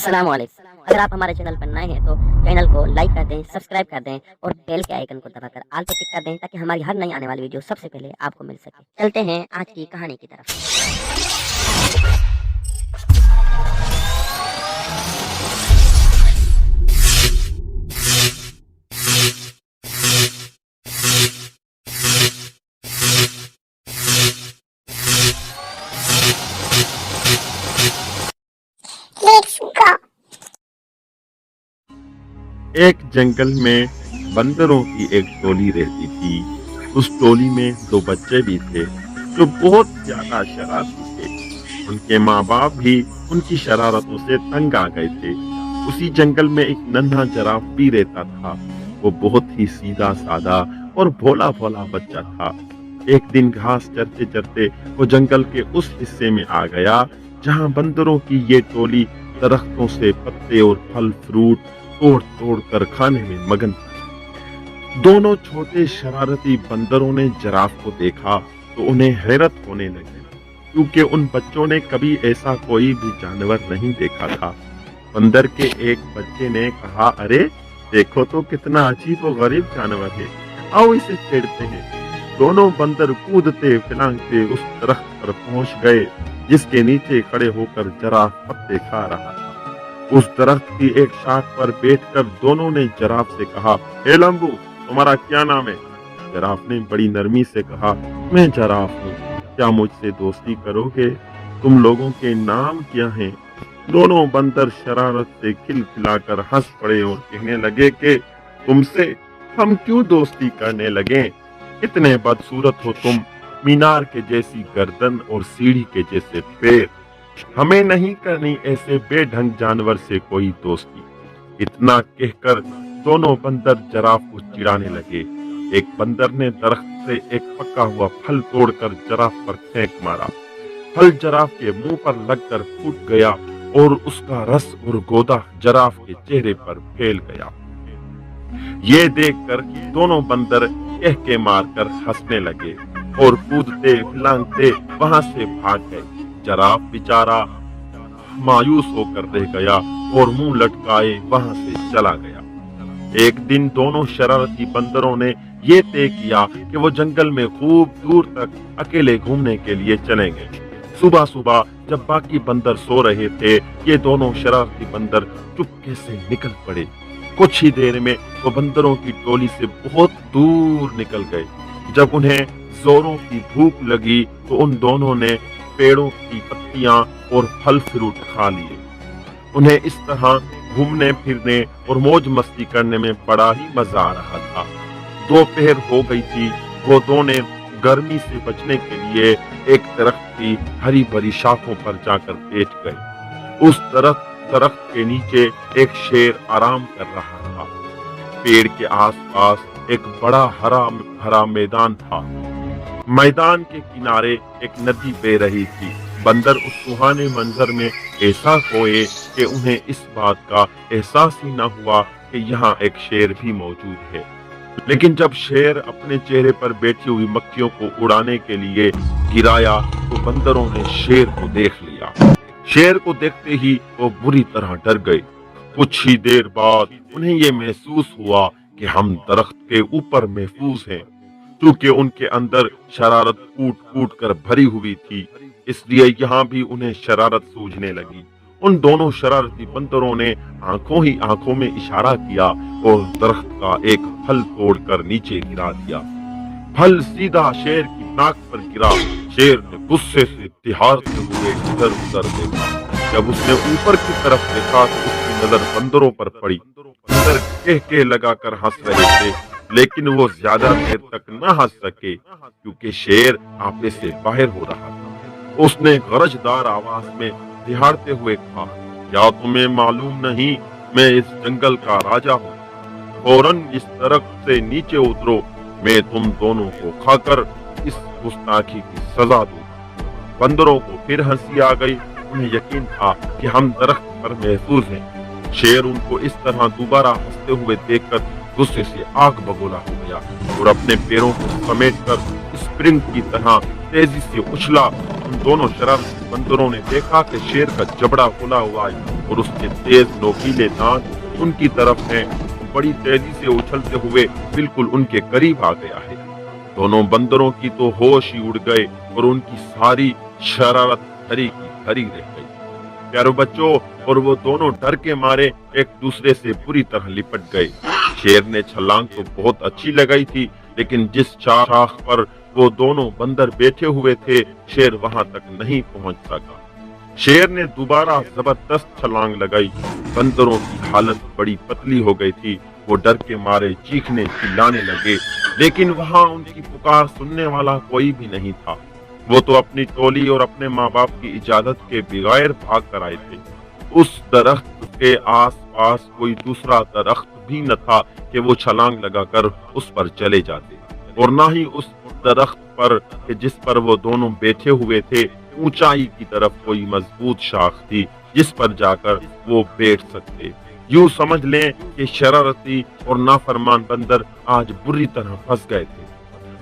अस्सलाम वालेकुम। अगर आप हमारे चैनल पर नए हैं तो चैनल को लाइक कर दें, सब्सक्राइब कर दें और बेल के आइकन को दबाकर ऑल पे टिक कर दें ताकि हमारी हर नई आने वाली वीडियो सबसे पहले आपको मिल सके। चलते हैं आज की कहानी की तरफ। Let's go. एक जंगल में बंदरों की एक टोली रहती थी। उस टोली में दो बच्चे भी थे जो बहुत ज्यादा शरारती थे। उनके माँ बाप भी उनकी शरारतों से तंग आ गए थे। उसी जंगल में एक नन्हा जिराफ भी रहता था। वो बहुत ही सीधा साधा और भोला भोला बच्चा था। एक दिन घास चरते चरते वो जंगल के उस हिस्से में आ गया जहाँ बंदरों की ये टोली दरख्तों से पत्ते और फल फ्रूट तोड़ तोड़ कर खाने में मगन था। दोनों छोटे शरारती बंदरों ने जिराफ को देखा तो उन्हें हैरत होने लगी, क्योंकि उन बच्चों ने कभी ऐसा कोई भी जानवर नहीं देखा था। बंदर के एक बच्चे ने कहा, अरे देखो तो कितना अजीब और गरीब जानवर है, आओ इसे छेड़ते हैं। दोनों बंदर कूदते फिलांगते उस दरख्त पर पहुंच गए जिसके नीचे खड़े होकर जिराफ पत्ते खा रहा था। उस दरख्त की एक शाख पर बैठकर दोनों ने जिराफ से कहा, हे लंबू, तुम्हारा क्या नाम है? जिराफ ने बड़ी नरमी से कहा, मैं जिराफ हूँ, क्या मुझसे दोस्ती करोगे? तुम लोगों के नाम क्या हैं? दोनों बंदर शरारत से खिलखिलाकर हंस पड़े और कहने लगे कि तुमसे हम क्यों दोस्ती करने लगे? इतने बदसूरत हो तुम, मीनार के जैसी गर्दन और सीढ़ी के जैसे पैर। हमें नहीं करनी ऐसे बेढंग जानवर से कोई दोस्ती। इतना कहकर दोनों बंदर जिराफ को चिढ़ाने लगे। एक बंदर ने दरख्त से एक पका हुआ फल तोड़कर जिराफ पर फेंक मारा। फल जिराफ के मुंह पर लगकर फूट गया और उसका रस और गोदा जिराफ के चेहरे पर फैल गया। ये देखकर दोनों बंदर कह के मारकर हंसने लगे और कूदते फिलांगते वहां से भाग गए। जिराफ बेचारा मायूस होकर रह गया और मुंह लटकाए वहां से चला गया। एक दिन दोनों शरारती बंदरों ने ये तय किया कि वो जंगल में खूब दूर तक अकेले घूमने के लिए चलेंगे। सुबह सुबह जब बाकी बंदर सो रहे थे, ये दोनों शरारती बंदर चुपके से निकल पड़े। कुछ ही देर में वो बंदरों की टोली से बहुत दूर निकल गए। जब उन्हें जोरों की भूख लगी तो उन दोनों ने पेड़ों की पत्तियां और फल फ्रूट खा लिए। उन्हें इस तरह घूमने फिरने और मौज मस्ती करने में बड़ा ही मजा आ रहा था। दोपहर हो गई थी। वो दोनों गर्मी से बचने के लिए एक दरख्त की हरी भरी शाखों पर जाकर बैठ गए। उस दरख्त के नीचे एक शेर आराम कर रहा था। पेड़ के आसपास एक बड़ा हरा भरा मैदान था। मैदान के किनारे एक नदी बह रही थी। बंदर उस सुहाने मंजर में ऐसा खोए कि उन्हें इस बात का एहसास ही न हुआ कि यहाँ एक शेर भी मौजूद है। लेकिन जब शेर अपने चेहरे पर बैठी हुई मक्खियों को उड़ाने के लिए गिराया तो बंदरों ने शेर को देख लिया। शेर को देखते ही वो बुरी तरह डर गए। कुछ ही देर बाद उन्हें ये महसूस हुआ कि हम दरख्त के ऊपर महफूज हैं। क्योंकि उनके अंदर शरारत कूट कूट कर भरी हुई थी, इसलिए यहाँ भी उन्हें शरारत सूझने लगी। उन दोनों शरारती बंदरों ने आंखों ही आंखों में इशारा किया और दरख्त का एक फल तोड़कर नीचे गिरा दिया। फल सीधा शेर की नाक पर गिरा। शेर ने गुस्से से तिहारते हुए इधर उधर देखा। जब उसने ऊपर की तरफ देखा तो उसकी नजर बंदरों पर पड़ी। बंदर कह के लगाकर हंस रहे थे, लेकिन वो ज्यादा देर तक न हंस सके क्योंकि शेर आपे से बाहर हो रहा था। उसने गरजदार आवाज में दिहाड़ते हुए कहा, क्या तुम्हें मालूम नहीं मैं इस जंगल का राजा हूँ? फौरन इस दरख्त से नीचे उतरो, मैं तुम दोनों को खाकर इस गुस्ताखी की सजा दूंगा। बंदरों को फिर हंसी आ गई। उन्हें यकीन था कि हम दरख्त पर महफूज हैं। शेर उनको इस तरह दोबारा हंसते हुए देखकर गुस्से से आग बगोला हो गया और अपने पैरों को समेटकर स्प्रिंग की तरह तेजी से उछला। उन दोनों शरारती बंदरों ने देखा कि शेर का जबड़ा खुला हुआ है और उसके तेज नोकीले दांत उनकी तरफ हैं। बड़ी तेजी से उछलते हुए बिल्कुल उनके करीब आ गया है। दोनों बंदरों की तो होश ही उड़ गए और उनकी सारी शरारत हरी की हरी रह गई। प्यारो बच्चों, और वो दोनों डर के मारे एक दूसरे से बुरी तरह लिपट गए। शेर ने छलांग तो बहुत अच्छी लगाई थी, लेकिन जिस शाख पर वो दोनों बंदर बैठे हुए थे, शेर वहां तक नहीं पहुंच सका। शेर ने दोबारा जबरदस्त छलांग लगाई। बंदरों की हालत बड़ी पतली हो गई थी। वो डर के मारे चीखने चिल्लाने लगे, लेकिन वहां उनकी पुकार सुनने वाला कोई भी नहीं था। वो तो अपनी टोली और अपने माँ बाप की इजाजत के बगैर भाग कर आए थे। उस दरख्त के आस पास कोई दूसरा दरख्त भी न था कि वो छलांग लगाकर उस पर चले जाते, और न ही उस दरख्त पर कि जिस पर वो दोनों बैठे हुए थे ऊंचाई की तरफ कोई मजबूत शाख थी जिस पर जाकर वो बैठ सकते। यूं समझ लें कि शरारती और नाफरमान बंदर आज बुरी तरह फंस गए थे।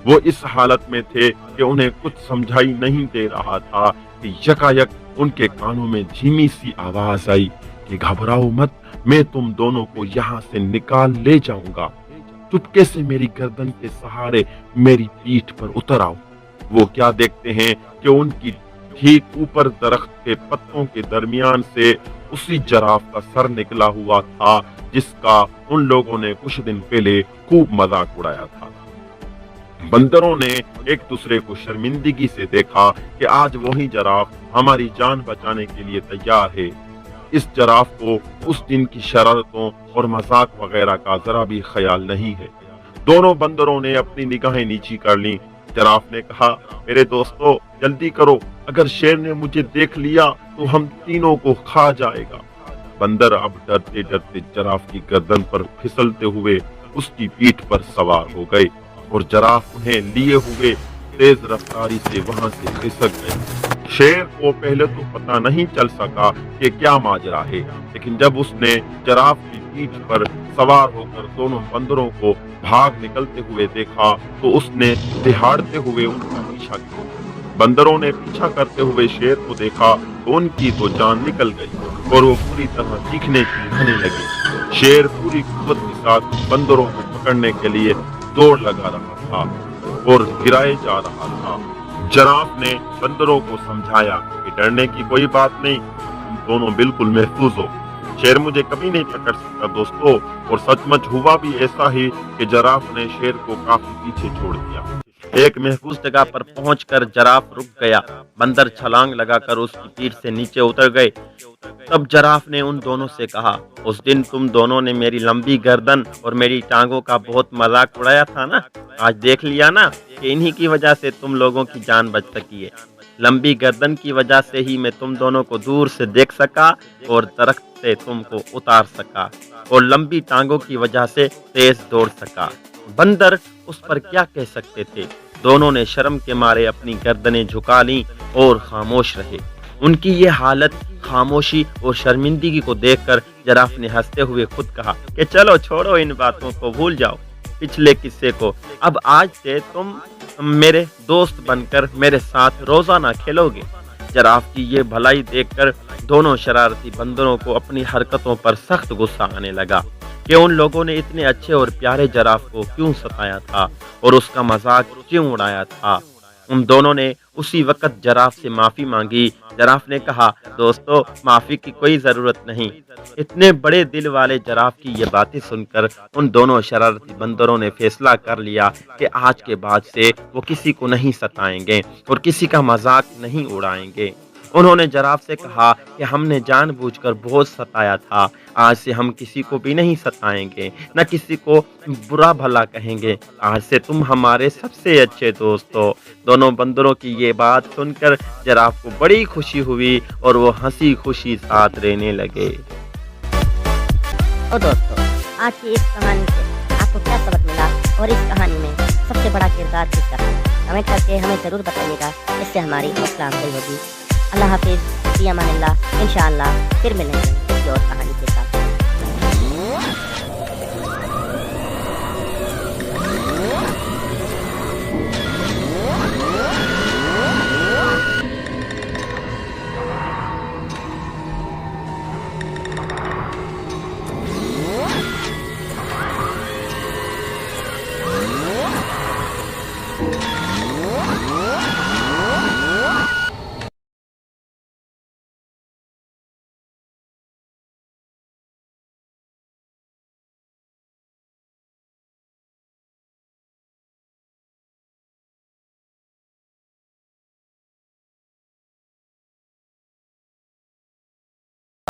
वो इस हालत में थे कि उन्हें कुछ समझाई नहीं दे रहा था कि यकायक उनके कानों में धीमी सी आवाज आई कि घबराओ मत, मैं तुम दोनों को यहाँ से निकाल ले जाऊंगा। चुपके से मेरी गर्दन के सहारे मेरी पीठ पर उतर आओ। वो क्या देखते हैं कि उनकी ठीक ऊपर दरख्त के पत्तों के दरमियान से उसी जराफ का सर निकला हुआ था जिसका उन लोगों ने कुछ दिन पहले खूब मजाक उड़ाया था। बंदरों ने एक दूसरे को शर्मिंदगी से देखा कि आज वही जराफ हमारी जान बचाने के लिए तैयार है। इस जराफ को उस दिन की शरारतों और मजाक वगैरह का जरा भी ख्याल नहीं है। दोनों बंदरों ने अपनी निगाहें नीची कर ली। जराफ ने कहा, मेरे दोस्तों जल्दी करो, अगर शेर ने मुझे देख लिया तो हम तीनों को खा जाएगा। बंदर अब डरते डरते जराफ की गर्दन पर फिसलते हुए उसकी पीठ पर सवार हो गए और जराफ उन्हें लिए हुए तेज रफ्तारी से वहां से खिसक गए। शेर को पहले तो पता नहीं चल सका कि क्या माजरा है, लेकिन जब उसने जराफ की पीठ पर सवार होकर दोनों बंदरों को भाग निकलते हुए देखा तो उसने दिहाड़ते हुए उनका पीछा किया। बंदरों ने पीछा करते हुए शेर को देखा तो उनकी तो जान निकल गई और वो पूरी तरह चीखने चिल्लाने लगे। शेर पूरी कुव्वत के साथ बंदरों को पकड़ने के लिए दौड़ लगा रहा था और गिराए जा रहा था। जराफ ने बंदरों को समझाया कि डरने की कोई बात नहीं, तुम दोनों बिल्कुल महफूज हो। शेर मुझे कभी नहीं पकड़ सकता दोस्तों। और सचमुच हुआ भी ऐसा ही कि जराफ ने शेर को काफी पीछे छोड़ दिया। एक महफूज जगह पर पहुंचकर जराफ रुक गया। बंदर छलांग लगाकर उसकी पीठ से नीचे उतर गए। तब जराफ ने उन दोनों से कहा, उस दिन तुम दोनों ने मेरी लंबी गर्दन और मेरी टांगों का बहुत मजाक उड़ाया था ना, आज देख लिया ना कि इन्हीं की वजह से तुम लोगों की जान बच सकी है। लंबी गर्दन की वजह से ही मैं तुम दोनों को दूर से देख सका और दरख्त से तुमको उतार सका, और लंबी टांगों की वजह से तेज दौड़ सका। बंदर उस पर क्या कह सकते थे। दोनों ने शर्म के मारे अपनी गर्दनें झुका लीं और खामोश रहे। उनकी ये हालत, खामोशी और शर्मिंदगी को देखकर जराफ ने हंसते हुए खुद कहा कि चलो छोड़ो इन बातों को, भूल जाओ पिछले किस्से को। अब आज से तुम मेरे दोस्त बनकर मेरे साथ रोजाना खेलोगे। जराफ की ये भलाई देखकर दोनों शरारती बंदरों को अपनी हरकतों पर सख्त गुस्सा आने लगा कि उन लोगों ने इतने अच्छे और प्यारे जराफ को क्यों सताया था और उसका मजाक क्यों उड़ाया था। उन दोनों ने उसी वक्त जराफ से माफी मांगी। जराफ ने कहा, दोस्तों माफी की कोई जरूरत नहीं। इतने बड़े दिल वाले जराफ की ये बातें सुनकर उन दोनों शरारती बंदरों ने फैसला कर लिया कि आज के बाद से वो किसी को नहीं सताएंगे और किसी का मजाक नहीं उड़ाएंगे। उन्होंने जराफ से कहा कि हमने जानबूझकर बहुत सताया था, आज से हम किसी को भी नहीं सताएंगे, न किसी को बुरा भला कहेंगे। आज से तुम हमारे सबसे अच्छे दोस्त हो। दोनों बंदरों की ये बात सुनकर जराफ को बड़ी खुशी हुई और वो हंसी खुशी साथ रहने लगे। तो दोस्तों, आज की इस कहानी से आपको क्या सबक मिला और इस कहानी में सबसे बड़ा किरदार किसका था, कमेंट करके हमें ज़रूर बताइएगा। इससे हमारी हौसला अफजाई होगी। अल्लाह हाफिज़, फी अमानिल्लाह। इंशाअल्लाह फिर मिलेंगे किसी और कहानी के साथ।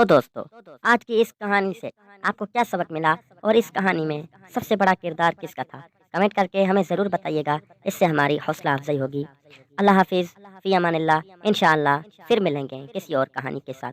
तो दोस्तों, आज की इस कहानी से आपको क्या सबक मिला और इस कहानी में सबसे बड़ा किरदार किसका था? कमेंट करके हमें ज़रूर बताइएगा, इससे हमारी हौसला अफजाई होगी। अल्लाह हाफिज़, फ़ी अमानिल्लाह। इंशाअल्लाह फिर मिलेंगे किसी और कहानी के साथ।